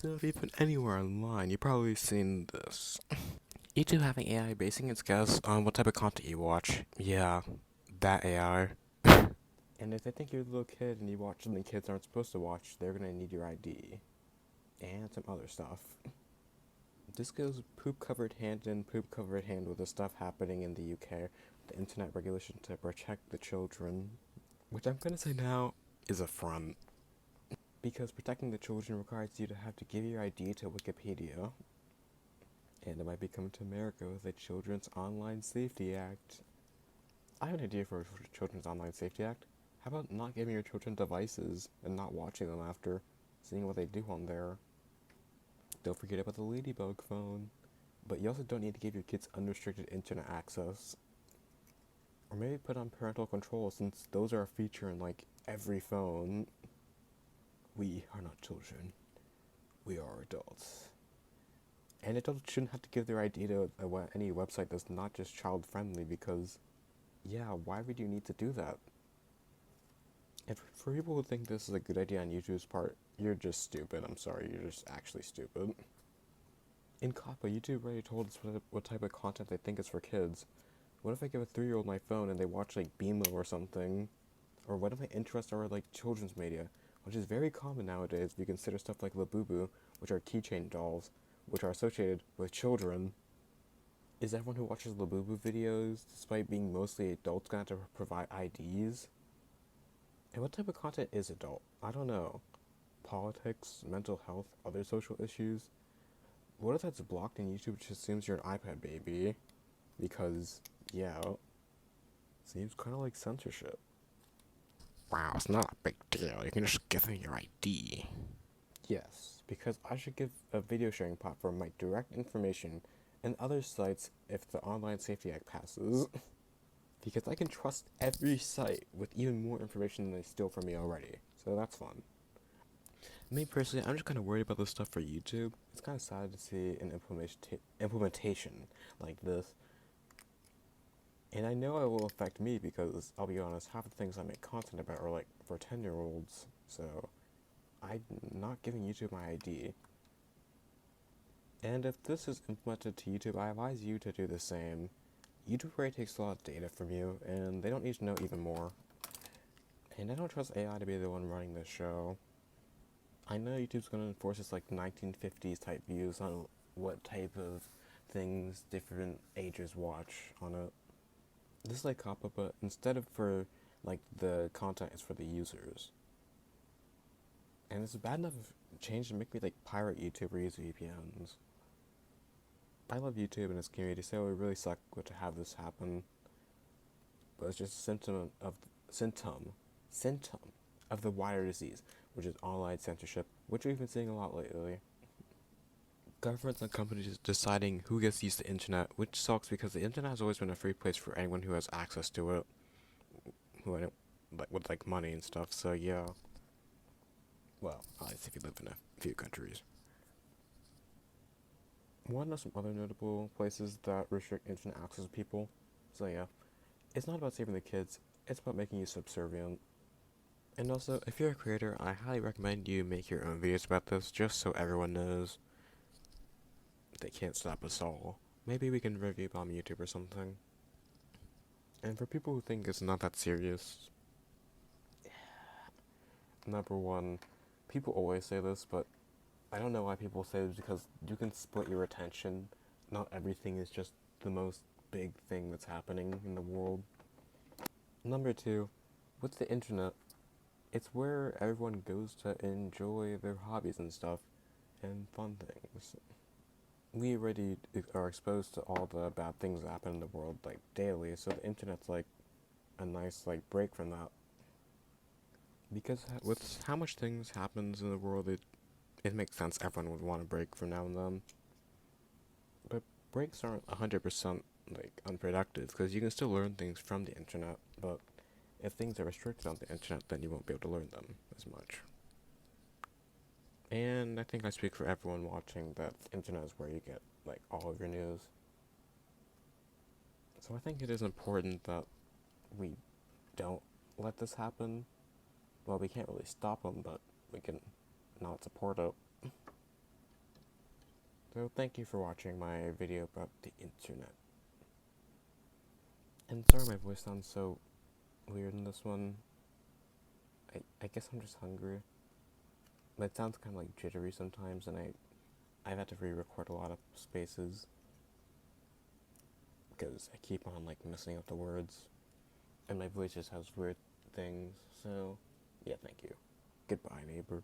So if you've been anywhere online, you've probably seen this. YouTube having AI basing its guess on what type of content you watch. Yeah, that AI. And if they think you're a little kid and you watch something kids aren't supposed to watch, they're gonna need your ID. And some other stuff. This goes poop covered hand in, poop covered hand with the stuff happening in the UK, the internet regulation to protect the children. Which I'm gonna say now is a front. Because protecting the children requires you to have to give your ID to Wikipedia. And it might be coming to America with a Children's Online Safety Act. I have an idea for a Children's Online Safety Act. How about not giving your children devices and not watching them after, seeing what they do on there? Don't forget about the Ladybug phone. But you also don't need to give your kids unrestricted internet access. Or maybe put on parental control, since those are a feature in like every phone. We are not children. We are adults. And adults shouldn't have to give their ID to any website that's not just child friendly, because, yeah, why would you need to do that? And for people who think this is a good idea on YouTube's part, you're just stupid. I'm sorry, you're just actually stupid. In COPPA, YouTube already told us what type of content they think is for kids. What if I give a 3-year-old my phone and they watch like BMO or something? Or what if my interests are like children's media, which is very common nowadays if you consider stuff like Labubu, which are keychain dolls, which are associated with children. Is everyone who watches Labubu videos, despite being mostly adults, going to have to provide IDs? And what type of content is adult? I don't know. Politics, mental health, other social issues? What if that's blocked and YouTube just assumes you're an iPad baby? Because, yeah, seems kind of like censorship. Wow, it's not a big deal. You can just give them your ID. Yes, because I should give a video sharing platform my direct information and other sites if the Online Safety Act passes. Because I can trust every site with even more information than they steal from me already. So that's fun. Me personally, I'm just kind of worried about this stuff for YouTube. It's kind of sad to see an implementation like this. And I know it will affect me because, I'll be honest, half the things I make content about are like for 10-year-olds. So I'm not giving YouTube my ID. And if this is implemented to YouTube, I advise you to do the same. YouTube already takes a lot of data from you, and they don't need to know even more. And I don't trust AI to be the one running this show. I know YouTube's going to enforce this like 1950s type views on what type of things different ages watch on it. This is like COPPA, but instead of for like the content is for the users. And it's a bad enough change to make me like pirate YouTube or use VPNs. I love YouTube and its community, so it would really suck to have this happen. But it's just a symptom of the wider disease, which is online censorship, which we've been seeing a lot lately. Governments and companies deciding who gets to use the internet, which sucks because the internet has always been a free place for anyone who has access to it, with like money and stuff. So yeah. Well, at least if you live in a few countries. Want to know some other notable places that restrict internet access to people? So yeah, it's not about saving the kids, it's about making you subservient. And also, if you're a creator, I highly recommend you make your own videos about this, just so everyone knows they can't stop us all. Maybe we can review it on YouTube or something. And for people who think it's not that serious, number one, people always say this, but I don't know why people say this, because you can split your attention. Not everything is just the most big thing that's happening in the world. Number two, with the internet, it's where everyone goes to enjoy their hobbies and stuff, and fun things. We already are exposed to all the bad things that happen in the world, like, daily, so the internet's like a nice, like, break from that. Because with how much things happens in the world, it makes sense everyone would want a break from now and then. But breaks aren't 100% like unproductive, because you can still learn things from the internet, but if things are restricted on the internet, then you won't be able to learn them as much. And I think I speak for everyone watching that the internet is where you get like all of your news. So I think it is important that we don't let this happen. Well, we can't really stop them, but we can not support it. So thank you for watching my video about the internet. And sorry my voice sounds so weird in this one. I guess I'm just hungry. But it sounds kind of like jittery sometimes, and I've had to re-record a lot of spaces because I keep on like messing up the words, and my voice just has weird things. So yeah, thank you. Goodbye, neighbor.